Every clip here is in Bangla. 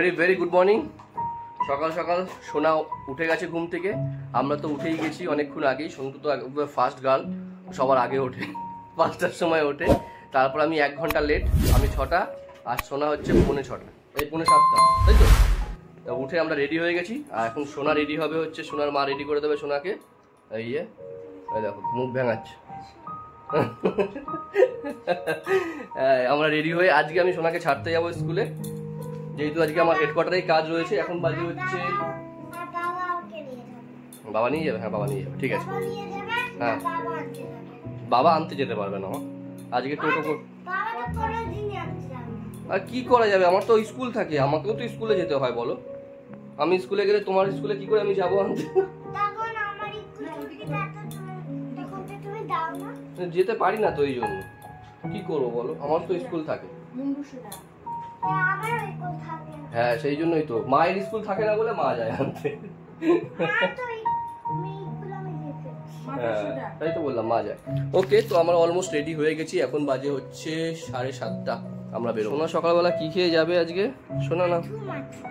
Very very good morning. সকাল সকাল সোনা উঠে গেছে ঘুম থেকে, আমরা তো উঠেই গেছি অনেকক্ষণ আগেই। সন্তু তো ফার্স্ট গার্ল, সবার আগে ওঠে, 5টার সময় ওঠে। তারপর আমি 1 ঘন্টা লেট, আমি 6টা আর সোনা হচ্ছে 6:45, এই 6:45, তাই তো? তা উঠে আমরা রেডি হয়ে গেছি, আর এখন সোনা রেডি হবে হচ্ছে, সোনার মা রেডি করে দেবে সোনাকে। এই দেখো মুখ ভেঙাচ্ছে। আমরা রেডি হয়ে আজকে আমি সোনাকে ছাড়তে যাবো স্কুলে, যেহেতু আজকে আমার হেডকোয়ার্টারেই কাজ রয়েছে। এখন বাজে হচ্ছে, বাবা নিয়ে যাবে? হ্যাঁ বাবা নিয়ে যাবে, ঠিক আছে। হ্যাঁ বাবা আনতে যেতে পারবে না আজকে, টোটো। আর কি করা যাবে, আমার তো স্কুল থাকে, আমাকেও তো স্কুলে যেতে হয় বলো। আমি স্কুলে গেলে তোমার স্কুলে কি করে আমি যাবো আনতে? যেতে পারি না তো, এই জন্য কি করবো বলো, আমার তো স্কুল থাকে। হ্যাঁ সেই জন্যই তো, মায়ের স্কুল থাকে না বলে মা যায় আনতে। তাই তো বললাম মা যায়। ওকে, তো আমরা অলমোস্ট রেডি হয়ে গেছি, এখন বাজে হচ্ছে 7:30, আমরা বেরোবো। সোনা সকালবেলা কি খেয়ে যাবে আজকে? সোনা না,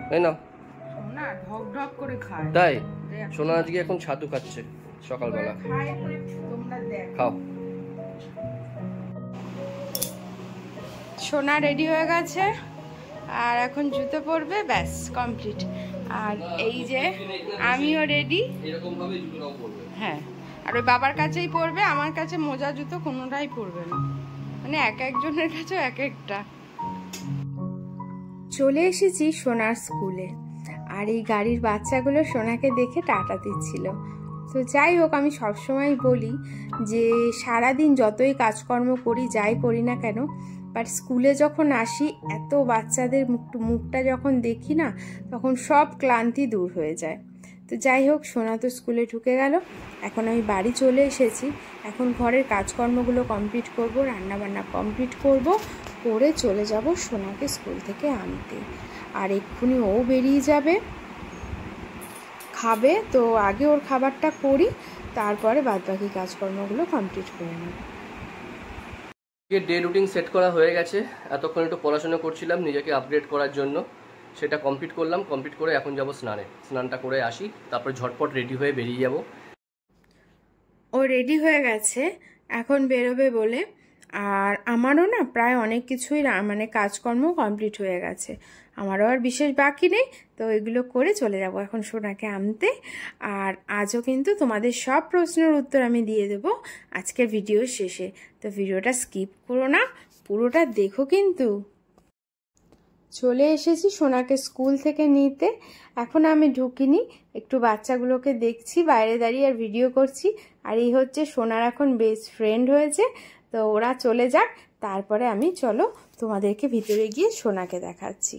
তাই না? তাই সোনা আজকে এখন ছাতু খাচ্ছে সকালবেলা। খাও। সোনা রেডি হয়ে গেছে, আর এখন জুতো পরবে, ব্যাস কমপ্লিট। আর এই যে আমিও রেডি, হ্যাঁ। আর ওই বাবার কাছেই পরবে, আমার কাছে মোজা জুতো কোনোটাই পরবে না, মানে এক একজনের কাছে এক একটা। চলে এসেছি সোনার স্কুলে, আর এই গাড়ির বাচ্চাগুলো সোনাকে দেখে টাটা দিচ্ছিল। তো যাই হোক, আমি সবসময় বলি যে সারাদিন যতই কাজকর্ম করি, যাই করি না কেন, বাট স্কুলে যখন আসি এত বাচ্চাদের মুখটা যখন দেখি না, তখন সব ক্লান্তি দূর হয়ে যায়। তো যাই হোক, সোনা তো স্কুলে ঢুকে গেল, এখন আমি বাড়ি চলে এসেছি। এখন ঘরের কাজকর্মগুলো কমপ্লিট করব, রান্নাবান্না কমপ্লিট করব, করে চলে যাব সোনাকে স্কুল থেকে আনতে। আর এক্ষুনি ও বেরিয়ে যাবে, খাবে। তো আগে ওর খাবারটা করি, তারপরে বাদবাকি কাজকর্মগুলো কমপ্লিট করে নেব। ডে রুটিন সেট করা হয়ে গেছে, এতক্ষণ একটু পড়াশোনা করছিলাম নিজেকে আপগ্রেড করার জন্য, সেটা কমপ্লিট করলাম। কমপ্লিট করে এখন যাব স্নানে, স্নানটা করে আসি, তারপরে ঝটপট রেডি হয়ে বেরিয়ে যাব। ও রেডি হয়ে গেছে, এখন বেরোবে বলে। আর আমারও না প্রায় অনেক কিছুই মানে কাজকর্ম কমপ্লিট হয়ে গেছে, আমারও আর বিশেষ বাকি নেই। তো এগুলো করে চলে যাব এখন সোনাকে আনতে। আর আজও কিন্তু তোমাদের সব প্রশ্নের উত্তর আমি দিয়ে দেবো আজকের ভিডিওর শেষে, তো ভিডিওটা স্কিপ করো না, পুরোটা দেখো কিন্তু। চলে এসেছি সোনাকে স্কুল থেকে নিতে, এখন আমি ঢুকিনি, একটু বাচ্চাগুলোকে দেখছি বাইরে দাঁড়িয়ে আর ভিডিও করছি। আর এই হচ্ছে সোনার এখন বেস্ট ফ্রেন্ড হয়েছে, তো ওরা চলে যাক, তারপরে আমি চলো তোমাদেরকে ভিতরে গিয়ে সোনাকে দেখাচ্ছি।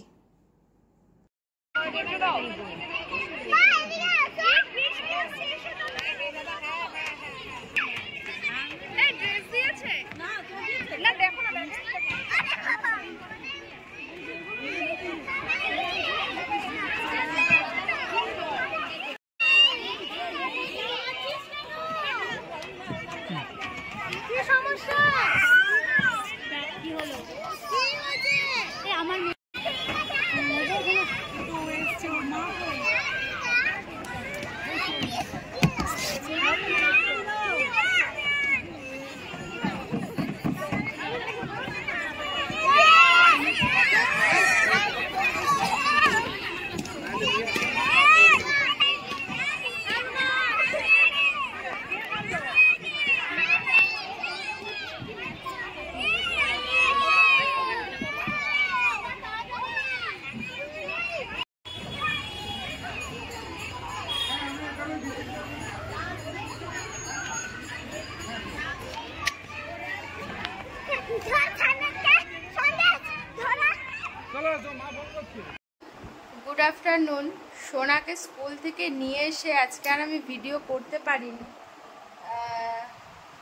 Good afternoon. সোনাকে স্কুল থেকে নিয়ে এসে আজকে আর আমি ভিডিও করতে পারিনি,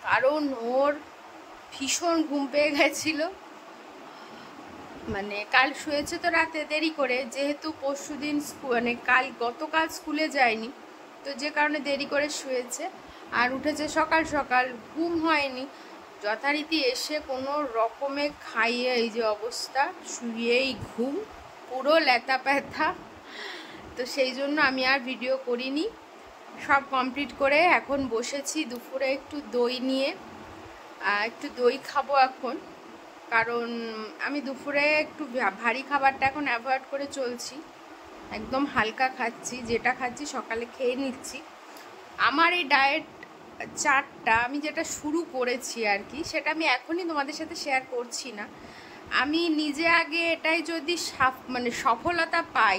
কারণ ওর ভীষণ ঘুম পেয়ে গেছিলো। মানে কাল শুয়েছে তো রাতে দেরি করে, যেহেতু পরশুদিন মানে গতকাল স্কুলে যায়নি, তো যে কারণে দেরি করে শুয়েছে। আর উঠেছে সকাল সকাল, ঘুম হয়নি। যথারীতি এসে কোনো রকমে খাইয়ে এই যে অবস্থা, শুয়েই ঘুম। পুরো ল্যাতা প্যাথা, তো সেই জন্য আমি আর ভিডিও করিনি। সব কমপ্লিট করে এখন বসেছি দুপুরে একটু দই নিয়ে, একটু দই খাবো এখন, কারণ আমি দুপুরে একটু ভারী খাবারটা এখন অ্যাভয়েড করে চলছি, একদম হালকা খাচ্ছি, যেটা খাচ্ছি সকালে খেয়ে নিচ্ছি। আমার এই ডায়েট চার্টটা আমি যেটা শুরু করেছি আর কি, সেটা আমি এখনই তোমাদের সাথে শেয়ার করছি না। আমি নিজে আগে এটাই যদি মানে সফলতা পাই,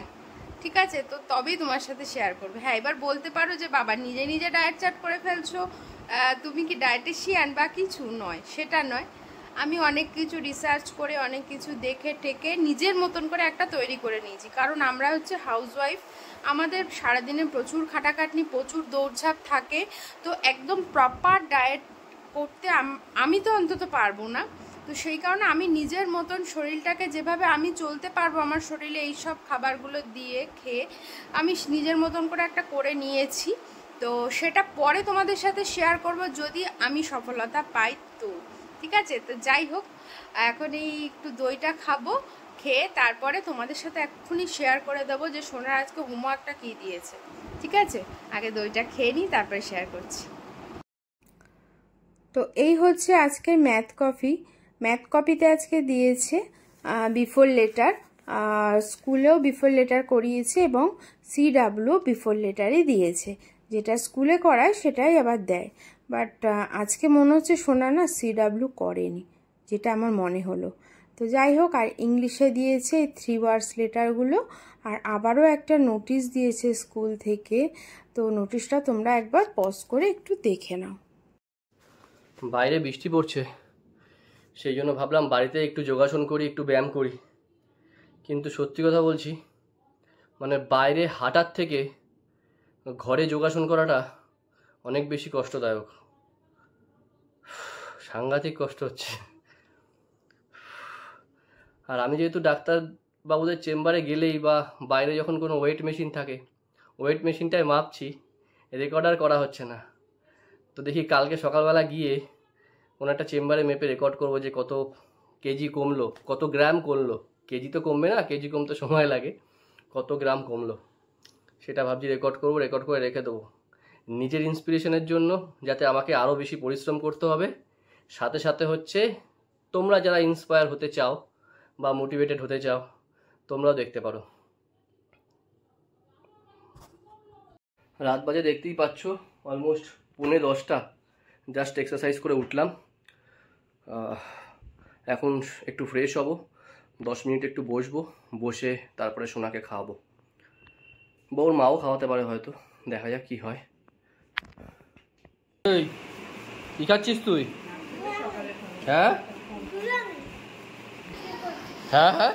ঠিক আছে, তো তবেই তোমার সাথে শেয়ার করবে। হ্যাঁ, এবার বলতে পারো যে বাবা নিজে নিজে ডায়েট চার্ট করে ফেলছো, তুমি কি ডায়েটিশিয়ান বা কিছু? নয়, সেটা নয়। আমি অনেক কিছু রিসার্চ করে অনেক কিছু দেখে টেকে নিজের মতন করে একটা তৈরি করে নিয়েছি, কারণ আমরা হচ্ছে হাউসওয়াইফ, আমাদের সারাদিনে প্রচুর খাটাখাটনি, প্রচুর দৌড়ঝাঁপ থাকে, তো একদম প্রপার ডায়েট করতে আমি তো অন্তত পারবো না। তো সেই কারণে আমি নিজের মতন শরীরটাকে যেভাবে আমি চলতে পারবো, আমার শরীরে এই সব খাবারগুলো দিয়ে খেয়ে আমি নিজের মতন করে একটা করে নিয়েছি। তো সেটা পরে তোমাদের সাথে শেয়ার করব যদি আমি সফলতা পাই তো, ঠিক আছে। তো যাই হোক, এখন এই একটু দইটা খাবো, খেয়ে তারপরে তোমাদের সাথে এক্ষুনি শেয়ার করে দেবো যে সোনার আজকে হোমওয়ার্কটা কী দিয়েছে, ঠিক আছে। আগে দইটা খেয়ে নিই, তারপরে শেয়ার করছি। তো এই হচ্ছে আজকের ম্যাথ কপি। ম্যাথ কপিতে আজকে দিয়েছে বিফোর লেটার, স্কুলেও বিফোর লেটার করিয়েছে এবং CW বিফোর লেটারই দিয়েছে, যেটা স্কুলে করায় সেটাই আবার দেয়। বাট আজকে মনে হচ্ছে সোনা না CW করেনি, যেটা আমার মনে হলো। তো যাই হোক, আর ইংলিশে দিয়েছে 3 ওয়ার্ডস লেটারগুলো, আর আবারও একটা নোটিশ দিয়েছে স্কুল থেকে। তো নোটিশটা তোমরা একবার পজ করে একটু দেখে নাও। বাইরে বৃষ্টি পড়ছে, সেই জন্য ভাবলাম বাড়িতে একটু যোগাসন করি, একটু ব্যায়াম করি। কিন্তু সত্যি কথা বলছি, মানে বাইরে হাঁটার থেকে ঘরে যোগাসন করাটা অনেক বেশি কষ্টদায়ক, সাংঘাতিক কষ্ট হচ্ছে। আর আমি যেহেতু ডাক্তারবাবুদের চেম্বারে গেলেই বা বাইরে যখন কোনো ওয়েট মেশিন থাকে, ওয়েট মেশিনটায় মাপছি, রেকর্ডার করা হচ্ছে না। তো দেখি কালকে সকালবেলা গিয়ে কোনো একটা চেম্বারে মেপে রেকর্ড করবো যে কত কেজি কমলো, কত গ্রাম কমলো। কেজি তো কমবে না, কেজি কমতে সময় লাগে, কত গ্রাম কমলো সেটা ভাবছি রেকর্ড করবো, রেকর্ড করে রেখে দেবো নিজের ইন্সপিরেশনের জন্য, যাতে আমাকে আরও বেশি পরিশ্রম করতে হবে। সাথে সাথে হচ্ছে তোমরা যারা ইন্সপায়ার হতে চাও বা মোটিভেটেড হতে চাও, তোমরাও দেখতে পারো। রাত বাজে দেখতেই পাচ্ছ, অলমোস্ট 9:45। জাস্ট এক্সারসাইজ করে উঠলাম, এখন একটু ফ্রেশ হব, 10 মিনিট একটু বসবো, বসে তারপরে সোনাকে খাওয়াবো। বউর মাও খাওয়াতে পারে হয়তো, দেখা যাক কি হয়। এই কি খাচ্ছিস তুই? হ্যাঁ হ্যাঁ হ্যাঁ,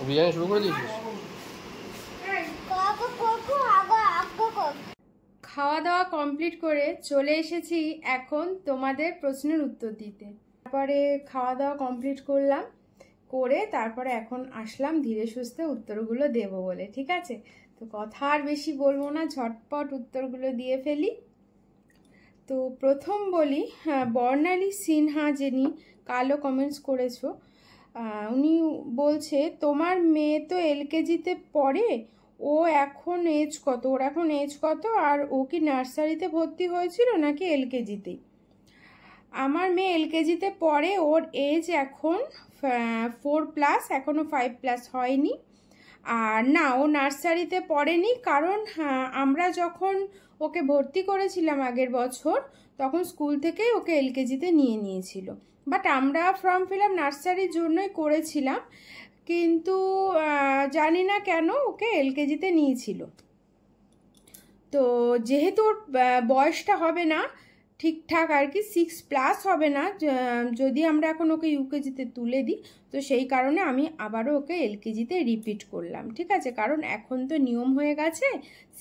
বিরিয়ানি শুরু করে দিয়েছিস? খাওয়া দাওয়া কমপ্লিট করে চলে এসেছি এখন তোমাদের প্রশ্নের উত্তর দিতে। তারপরে খাওয়া দাওয়া কমপ্লিট করলাম, করে তারপরে এখন আসলাম ধীরে সুস্থে উত্তরগুলো দেব বলে, ঠিক আছে। তো কথা আর বেশি বলবো না, ঝটপট উত্তরগুলো দিয়ে ফেলি। তো প্রথম বলি, বর্ণালী সিনহা যিনি কালো কমেন্টস করেছো, উনি বলছে তোমার মেয়ে তো LKG-তে পড়ে, ও এখন এজ কত? ওর এখন এজ কত? আর ও কি নার্সারিতে ভর্তি হয়েছিল নাকি LKG-তে? আমার মেয়ে LKG-তে পড়ে, ওর এজ এখন 4+, এখনও 5+ হয়নি। আর না, ও নার্সারিতে পড়েনি, কারণ আমরা যখন ওকে ভর্তি করেছিলাম আগের বছর, তখন স্কুল থেকেই ওকে LKG-তে নিয়ে নিয়েছিল। বাট আমরা ফর্ম ফিল আপ নার্সারির জন্যই করেছিলাম, কিন্তু জানি না কেন ওকে LKG-তে নিয়েছিল। তো যেহেতু ওর বয়সটা হবে না ঠিকঠাক আর কি, 6+ হবে না যদি আমরা এখন ওকে UKG-তে তুলে দিই, তো সেই কারণে আমি আবারও ওকে LKG-তে রিপিট করলাম, ঠিক আছে। কারণ এখন তো নিয়ম হয়ে গেছে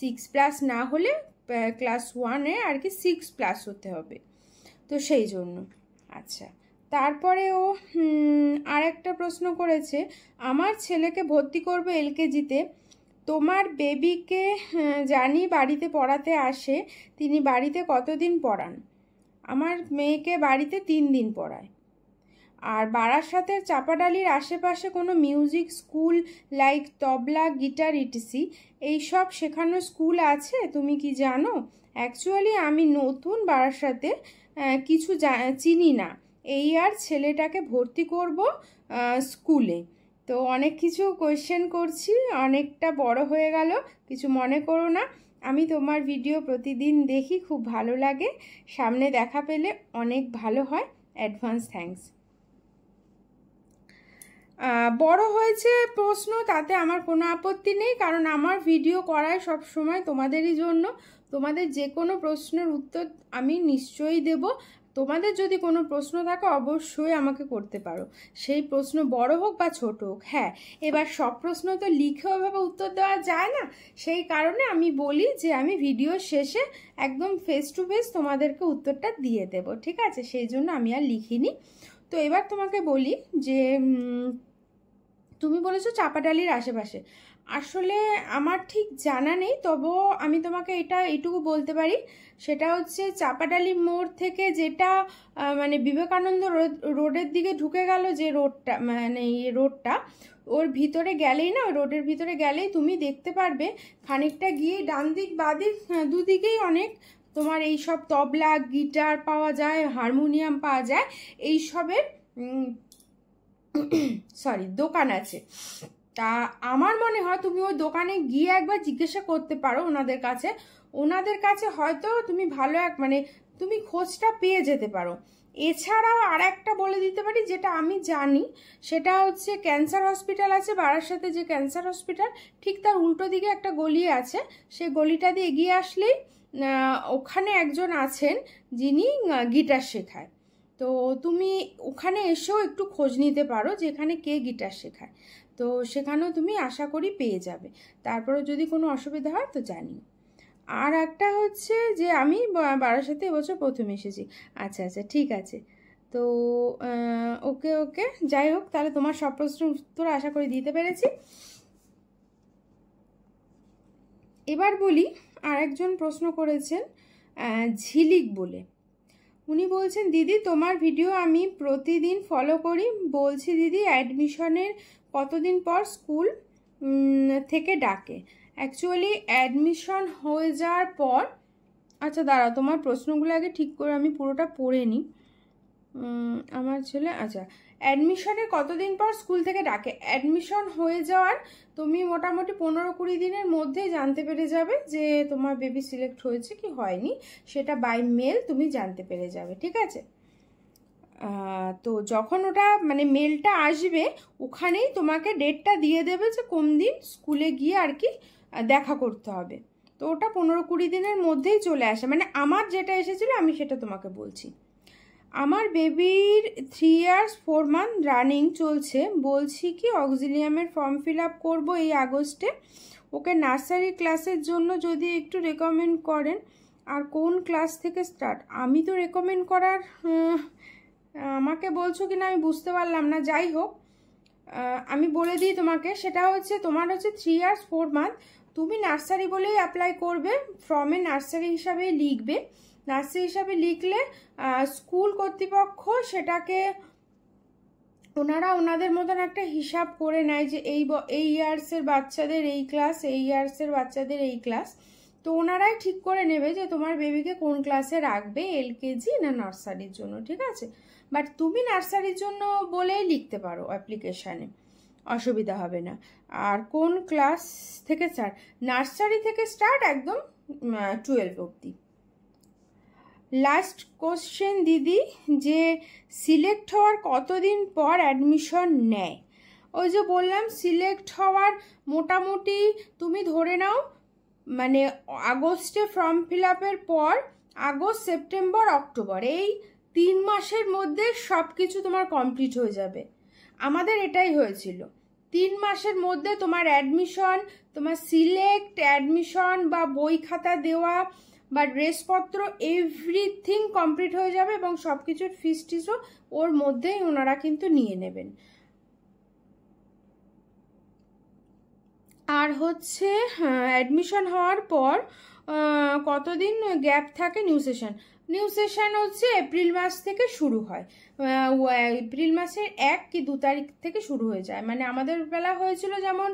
6+ না হলে ক্লাস 1-এ আর কি 6+ হতে হবে, তো সেই জন্য। আচ্ছা, তারপরে ও আর একটা প্রশ্ন করেছে, আমার ছেলেকে ভর্তি করবে LKG-তে, তোমার বেবিকে জানি বাড়িতে পড়াতে আসে, তিনি বাড়িতে কতদিন পড়ান? আমার মেয়েকে বাড়িতে 3 দিন পড়ায়। আর বারাসাতের চাপাডালির আশেপাশে কোনো মিউজিক স্কুল লাইক তবলা, গিটার ইটিসি এইসব শেখানোর স্কুল আছে, তুমি কি জানো? অ্যাকচুয়ালি আমি নতুন বারাসাতে, কিছু চিনি না, এই আর ছেলেটাকে ভর্তি করব স্কুলে। তো অনেক কিছু কোয়েশ্চেন করছি, অনেকটা বড় হয়ে গেল, কিছু মনে করো না। আমি তোমার ভিডিও প্রতিদিন দেখি, খুব ভালো লাগে, সামনে দেখা পেলে অনেক ভালো হয়। Advance thanks. বড় হয়েছে প্রশ্ন, তাতে আমার কোনো আপত্তি নেই, কারণ আমার ভিডিও করায় সব সময় তোমাদেরই জন্য। তোমাদের যে কোনো প্রশ্নের উত্তর আমি নিশ্চয়ই দেব। তোমাদের যদি কোনো প্রশ্ন থাকে অবশ্যই আমাকে করতে পারো, সেই প্রশ্ন বড় হোক বা ছোট হোক। হ্যাঁ, এবার সব প্রশ্ন তো লিখে ওইভাবে উত্তর দেওয়া যায় না, সেই কারণে আমি বলি যে আমি ভিডিও শেষে একদম ফেস টু ফেস তোমাদেরকে উত্তরটা দিয়ে দেব, ঠিক আছে? সেই জন্য আমি আর লিখিনি। তো এবার তোমাকে বলি যে তুমি বলেছো চাপাডালির আশেপাশে, আসলে আমার ঠিক জানা নেই, তবুও আমি তোমাকে এইটুকু বলতে পারি, সেটা হচ্ছে চাপাডালি মোড় থেকে যেটা মানে বিবেকানন্দ রোডের দিকে ঢুকে গেল যে রোডটা, মানে এই রোডটা, ওর ভিতরে গেলেই না, ওই রোডের ভিতরে গেলেই তুমি দেখতে পারবে খানিকটা গিয়ে ডান দিক বাদিক দুদিকেই অনেক তোমার এই সব তবলা, গিটার পাওয়া যায়, হারমোনিয়াম পাওয়া যায়, এই সবের দোকান আছে। তা আমার মনে হয় তুমি ওই দোকানে গিয়ে একবার জিজ্ঞাসা করতে পারো ওনাদের কাছে হয়তো তুমি ভালো মানে তুমি খোঁজটা পেয়ে যেতে পারো। এছাড়াও আর একটা বলে দিতে পারি যেটা আমি জানি, সেটা হচ্ছে ক্যান্সার হসপিটাল আছে বারাসাতে, যে ক্যান্সার হসপিটাল ঠিক তার উল্টো দিকে একটা গলি আছে, সেই গলিটা দিয়ে এগিয়ে আসলেই ওখানে একজন আছেন যিনি গিটার শেখায়। তো তুমি ওখানে এসেও একটু খোঁজ নিতে পারো যে এখানে কে গিটার শেখায়, তো সেখানেও তুমি আশা করি পেয়ে যাবে। তারপরে যদি কোনো অসুবিধা হয় তো জানি। আর একটা হচ্ছে যে আমি বারাসাতে এবছর প্রথম এসেছি। আচ্ছা আচ্ছা, ঠিক আছে। তো ওকে ওকে, যাই হোক, তাহলে তোমার সব প্রশ্নের উত্তর আশা করি দিতে পেরেছি। এবার বলি, আর একজন প্রশ্ন করেছেন ঝিলিক বলে, উনি বলছেন দিদি তোমার ভিডিও আমি প্রতিদিন ফলো করি, বলছি দিদি অ্যাডমিশনের কতদিন পর স্কুল থেকে ডাকে? অ্যাকচুয়ালি অ্যাডমিশন হয়ে যাওয়ার পর, আচ্ছা দাঁড়াও তোমার প্রশ্নগুলো আগে ঠিক করে আমি পুরোটা পড়ে নিই। আমার ছেলে, আচ্ছা, অ্যাডমিশনের কতদিন পর স্কুল থেকে ডাকে? অ্যাডমিশন হয়ে যাওয়ার তুমি মোটামুটি 15-20 দিনের মধ্যেই জানতে পেরে যাবে যে তোমার বেবি সিলেক্ট হয়েছে কি হয়নি, সেটা বাই মেল তুমি জানতে পেরে যাবে, ঠিক আছে? তো যখন ওটা মানে মেলটা আসবে, ওখানেই তোমাকে ডেটটা দিয়ে দেবে যে কোন দিন স্কুলে গিয়ে আর কি দেখা করতে হবে। তো ওটা 15-20 দিনের মধ্যেই চলে আসে, মানে আমার যেটা এসেছিল আমি সেটা তোমাকে বলছি। আমার বেবির 3 years 4 months রানিং চলছে, বলছি কি অক্সিলিয়ামের ফর্ম ফিল আপ করবো এই আগস্টে, ওকে নার্সারি ক্লাসের জন্য যদি একটু রেকমেন্ড করেন, আর কোন ক্লাস থেকে স্টার্ট? আমি তো রেকমেন্ড করার, আমাকে বলছো কিনা আমি বুঝতে পারলাম না, যাই হোক আমি বলে দিই তোমাকে, সেটা হচ্ছে তোমার হচ্ছে 3 years 4 months, তুমি নার্সারি বলেই অ্যাপ্লাই করবে, ফর্মে নার্সারি হিসাবে লিখবে, নার্সারি হিসাবে লিখলে স্কুল কর্তৃপক্ষ সেটাকে ওনারা ওনাদের মতন একটা হিসাব করে নেয় যে এই ইয়ার্সের বাচ্চাদের এই ক্লাস, এই ইয়ার্সের বাচ্চাদের এই ক্লাস, তো ওনারাই ঠিক করে নেবে যে তোমার বেবিকে কোন ক্লাসে রাখবে, এলকেজি না নার্সারির জন্য, ঠিক আছে? বাট তুমি নার্সারির জন্য বলেই লিখতে পারো অ্যাপ্লিকেশানে, অসুবিধা হবে না। আর কোন ক্লাস থেকে স্টার্ট? নার্সারি থেকে স্টার্ট একদম 12 অবধি। লাস্ট কোশ্চেন দিদি, যে সিলেক্ট হওয়ার কতদিন পর অ্যাডমিশন নেয়? ওই যে বললাম সিলেক্ট হওয়ার মোটামুটি তুমি ধরে নাও মানে আগস্টে ফর্ম ফিল আপের পর আগস্ট, সেপ্টেম্বর, অক্টোবর, এই 3 মাসের মধ্যে সব কিছু তোমার কমপ্লিট হয়ে যাবে। আমাদের এটাই হয়েছিল, 3 মাসের মধ্যে তোমার অ্যাডমিশন, তোমার সিলেক্ট, অ্যাডমিশন বা বই খাতা দেওয়া বা ড্রেসপত্র এভরিথিং কমপ্লিট হয়ে যাবে, এবং সব কিছুর ফিস টিসও ওর মধ্যেই ওনারা কিন্তু নিয়ে নেবেন। আর হচ্ছে অ্যাডমিশন হওয়ার পর কতদিন গ্যাপ থাকে নিউ সেশন? নিউ সেশন হচ্ছে এপ্রিল মাস থেকে শুরু হয়, এপ্রিল মাসের 1 কি 2 তারিখ থেকে শুরু হয়ে যায়। মানে আমাদের বেলা হয়েছিল যেমন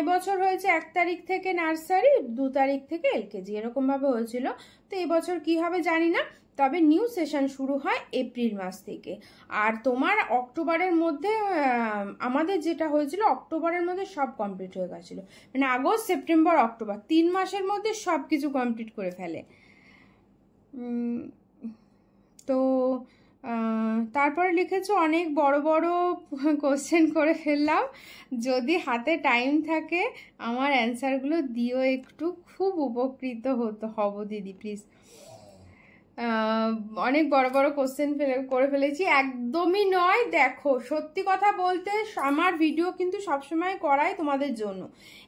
এবছর হয়েছে 1 তারিখ থেকে নার্সারি, 2 তারিখ থেকে এলকেজি, এরকমভাবে হয়েছিল। তো এবছর কি হবে জানি না, তবে নিউ সেশন শুরু হয় এপ্রিল মাস থেকে। আর তোমার অক্টোবরের মধ্যে, আমাদের যেটা হয়েছিল অক্টোবরের মধ্যে সব কমপ্লিট হয়ে গেছিল, মানে আগস্ট সেপ্টেম্বর অক্টোবর 3 মাসের মধ্যে সব কিছু কমপ্লিট করে ফেলে। তো তারপরে লিখেছো অনেক বড় বড় কোশ্চেন করে ফেললাম, যদি হাতে টাইম থাকে আমার অ্যান্সারগুলো দিও একটু, খুব উপকৃত হব দিদি প্লিজ। অনেক বড় বড় কোশ্চেন করে ফেলেছি, একদমই নয়। দেখো সত্যি কথা বলতে আমার ভিডিও কিন্তু সবসময় করাই তোমাদের জন্য।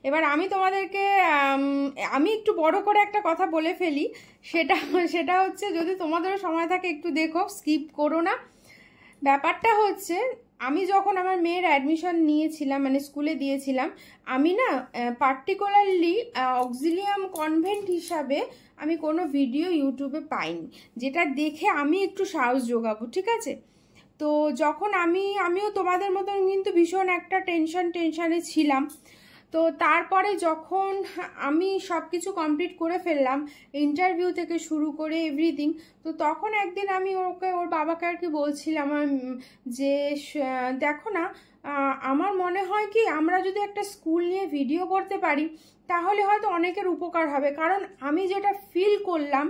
এবার আমি তোমাদেরকে আমি একটু বড় করে একটা কথা বলে ফেলি, সেটা হচ্ছে যদি তোমাদেরও সময় থাকে একটু দেখো, স্কিপ করো না। ব্যাপারটা হচ্ছে আমি যখন আমার মেয়ের অ্যাডমিশন নিয়েছিলাম, মানে স্কুলে দিয়েছিলাম, আমি না পার্টিকুলারলি অক্সিলিয়াম কনভেন্ট হিসাবে আমি কোনো ভিডিও ইউটিউবে পাইনি, যেটা দেখে আমি একটু সাহস জোগাবো, ঠিক আছে? তো যখন আমিও তোমাদের মতন কিন্তু ভীষণ একটা টেনশনে ছিলাম। তো তারপরে যখন আমি সব কিছু কমপ্লিট করে ফেললাম, ইন্টারভিউ থেকে শুরু করে এভরিথিং, তো তখন একদিন আমি ওর বাবাকে আর কি বলছিলাম যে দেখো না, আমার মনে হয় কি আমরা যদি একটা স্কুল নিয়ে ভিডিও করতে পারি তাহলে হয়তো অনেকের উপকার হবে। কারণ আমি যেটা ফিল করলাম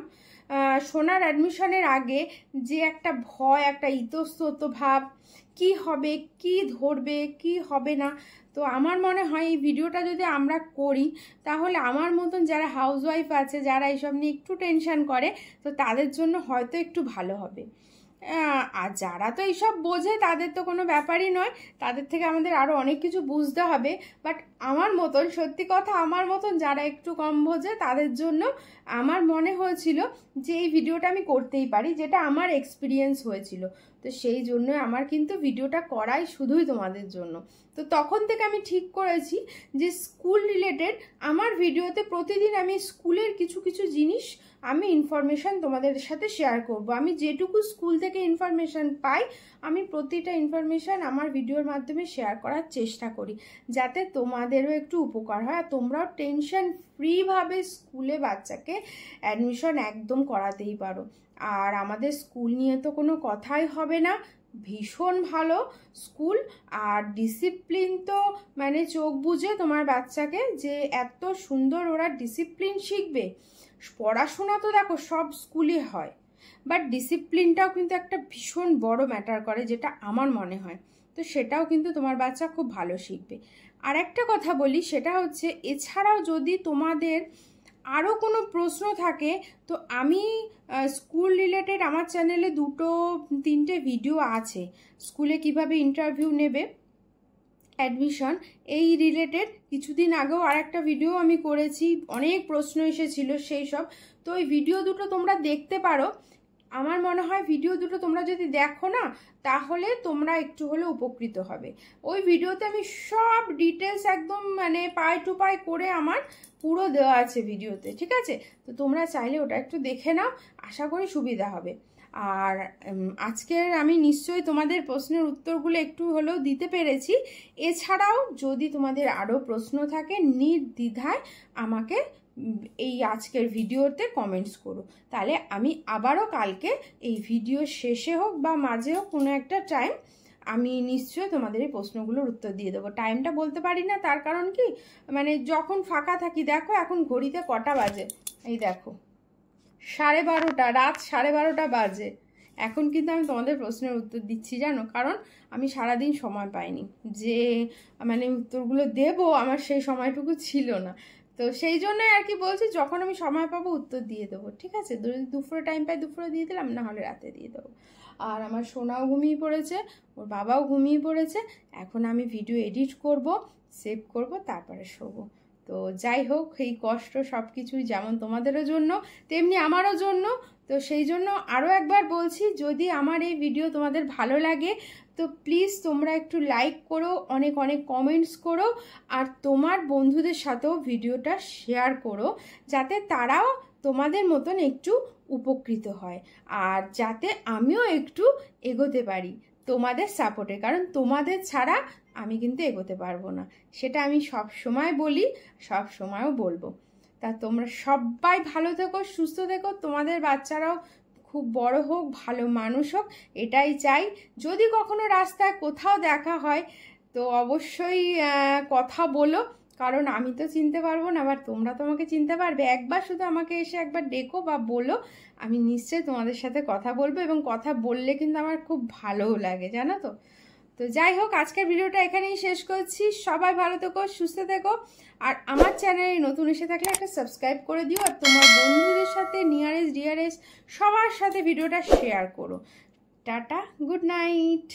সোনার অ্যাডমিশনের আগে, যে একটা ভয়, একটা ইতস্তত ভাব, কি হবে, কি ধরবে, কি হবে না। তো আমার মনে হয় এই ভিডিওটা যদি আমরা করি তাহলে আমার মতন যারা হাউসওয়াইফ আছে, যারা এইসব নিয়ে একটু টেনশন করে, তো তাদের জন্য হয়তো একটু ভালো হবে। আর যারা তো এইসব বোঝে তাদের তো কোনো ব্যাপারই নয়, তাদের থেকে আমাদের আরও অনেক কিছু বুঝতে হবে। বাট আমার মতন, সত্যি কথা আমার মতন যারা একটু কম বোঝে তাদের জন্য আমার মনে হয়েছিল যে এই ভিডিওটা আমি করতেই পারি, যেটা আমার এক্সপিরিয়েন্স হয়েছিল। তো সেই জন্য আমার কিন্তু ভিডিওটা করাই শুধুই তোমাদের জন্য। তো তখন থেকে আমি ঠিক করেছি যে স্কুল রিলেটেড আমার ভিডিওতে প্রতিদিন আমি স্কুলের কিছু কিছু জিনিস আমি ইনফরমেশান তোমাদের সাথে শেয়ার করব। আমি যেটুকু স্কুল থেকে ইনফরমেশান পাই আমি প্রতিটা ইনফরমেশান আমার ভিডিওর মাধ্যমে শেয়ার করার চেষ্টা করি, যাতে তোমাদেরও একটু উপকার হয় আর তোমরাও টেনশন ফ্রিভাবে স্কুলে বাচ্চাকে অ্যাডমিশন একদম করাতেই পারো। আর আমাদের স্কুল নিয়ে তো কোনো কথাই হবে না, ভীষণ ভালো স্কুল। আর ডিসিপ্লিন তো মানে চোখ বুজে তোমার বাচ্চাকে যে এত সুন্দর ওরা ডিসিপ্লিন শিখবে। পড়াশোনা তো দেখো সব স্কুলে হয়, বাট ডিসিপ্লিনটাও কিন্তু একটা ভীষণ বড় ম্যাটার করে, যেটা আমার মনে হয়। তো সেটাও কিন্তু তোমার বাচ্চা খুব ভালো শিখবে। আর একটা কথা বলি, সেটা হচ্ছে এছাড়াও যদি তোমাদের আরও কোনো প্রশ্ন থাকে, তো আমি স্কুল রিলেটেড আমার চ্যানেলে 2-3টে ভিডিও আছে, স্কুলে কিভাবে ইন্টারভিউ নেবে, অ্যাডমিশন, এই রিলেটেড কিছুদিন আগেও আর একটা ভিডিও আমি করেছি, অনেক প্রশ্ন এসেছিল সেই সব। তো ওই ভিডিও দুটো তোমরা দেখতে পারো। আমার মনে হয় ভিডিও দুটো তোমরা যদি দেখো না তাহলে তোমরা একটু হলেও উপকৃত হবে। ওই ভিডিওতে আমি সব ডিটেলস একদম মানে পাই টু পাই করে আমার পুরো দেওয়া আছে ভিডিওতে, ঠিক আছে? তো তোমরা চাইলে ওটা একটু দেখে নাও, আশা করি সুবিধা হবে। আর আজকের আমি নিশ্চয়ই তোমাদের প্রশ্নের উত্তরগুলো একটু হলেও দিতে পেরেছি। এছাড়াও যদি তোমাদের আরও প্রশ্ন থাকে নির্দ্বিধায় আমাকে এই আজকের ভিডিওতে কমেন্টস করো, তাহলে আমি আবারও কালকে এই ভিডিও শেষে হোক বা মাঝে হোক কোনো একটা টাইম আমি নিশ্চয়ই তোমাদের এই প্রশ্নগুলোর উত্তর দিয়ে দেবো। টাইমটা বলতে পারি না, তার কারণ কি মানে যখন ফাঁকা থাকি, দেখো এখন ঘড়িতে কটা বাজে, এই দেখো 12:30, রাত 12:30 বাজে। এখন কিন্তু আমি তোমাদের প্রশ্নের উত্তর দিচ্ছি, জানো, কারণ আমি সারাদিন সময় পাইনি যে মানে উত্তরগুলো দেব, আমার সেই সময়টুকু ছিল না। তো সেই জন্যই আর কি বলছি, যখন আমি সময় পাবো উত্তর দিয়ে দেবো, ঠিক আছে? যদি দুপুরে টাইম পাই দুপুরে দিয়ে দিলাম, না হলে রাতে দিয়ে দেবো। আর আমার সোনাও ঘুমিয়ে পড়েছে, ওর বাবাও ঘুমিয়ে পড়েছে। এখন আমি ভিডিও এডিট করব, সেভ করব, তারপরে শোবো। তো যাই হোক, এই কষ্ট সব কিছুই যেমন তোমাদেরও জন্য তেমনি আমারও জন্য। তো সেই জন্য আরও একবার বলছি, যদি আমার এই ভিডিও তোমাদের ভালো লাগে তো প্লিজ তোমরা একটু লাইক করো, অনেক অনেক কমেন্টস করো, আর তোমার বন্ধুদের সাথেও ভিডিওটা শেয়ার করো, যাতে তারাও তোমাদের মতন একটু উপকৃত হয়, আর যাতে আমিও একটু এগোতে পারি তোমাদের সাপোর্টে, কারণ তোমাদের ছাড়া আমি কিন্তু এগোতে পারবো না, সেটা আমি সব সময় বলি, সব সময়ও বলবো। তা তোমরা সবাই ভালো থেকো, সুস্থ থেকো, তোমাদের বাচ্চারাও খুব বড় হোক, ভালো মানুষ হোক, এটাই চাই। যদি কখনো রাস্তায় কোথাও দেখা হয় তো অবশ্যই কথা বলো, কারণ আমি তো চিনতে পারবো না, আবার তোমরা তো আমাকে চিনতে পারবে। একবার শুধু আমাকে এসে একবার ডেকো বা বলো, আমি নিশ্চয়ই তোমাদের সাথে কথা বলবো, এবং কথা বললে কিন্তু আমার খুব ভালোও লাগে, জানো তো। তো যাই হোক, আজকের ভিডিওটা এখানেই শেষ করছি। সবাই ভালো থেকো, সুস্থ থেকো, আর আমার চ্যানেলে নতুন এসে থাকলে একটা সাবস্ক্রাইব করে দিও, আর তোমার বন্ধুদের সাথে, নিয়ারেস্ট ডিয়ারেস্ট সবার সাথে ভিডিওটা শেয়ার করো। Tata, good night.